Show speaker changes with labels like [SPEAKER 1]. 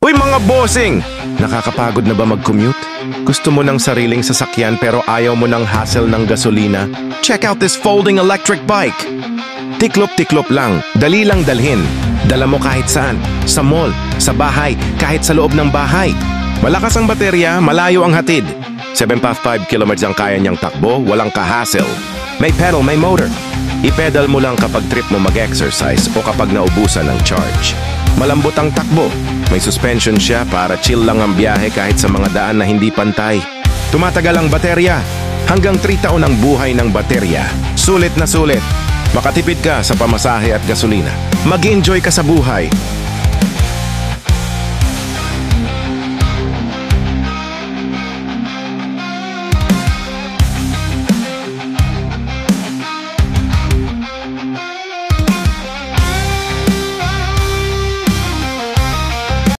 [SPEAKER 1] Uy mga bossing! Nakakapagod na ba mag-commute? Gusto mo ng sariling sasakyan pero ayaw mo ng hassle ng gasolina? Check out this folding electric bike! Tiklop-tiklop lang, dali lang dalhin. Dala mo kahit saan, sa mall, sa bahay, kahit sa loob ng bahay. Malakas ang baterya, malayo ang hatid. 7.5 kilometers ang kaya niyang takbo, walang ka-hassle. May pedal, may motor. I-pedal mo lang kapag trip mo mag-exercise o kapag naubusan ng charge. Malambot ang takbo. May suspension siya para chill lang ang biyahe kahit sa mga daan na hindi pantay. Tumatagal ang baterya. Hanggang 3 taon ang buhay ng baterya. Sulit na sulit. Makatipid ka sa pamasahe at gasolina. Mag-enjoy ka sa buhay.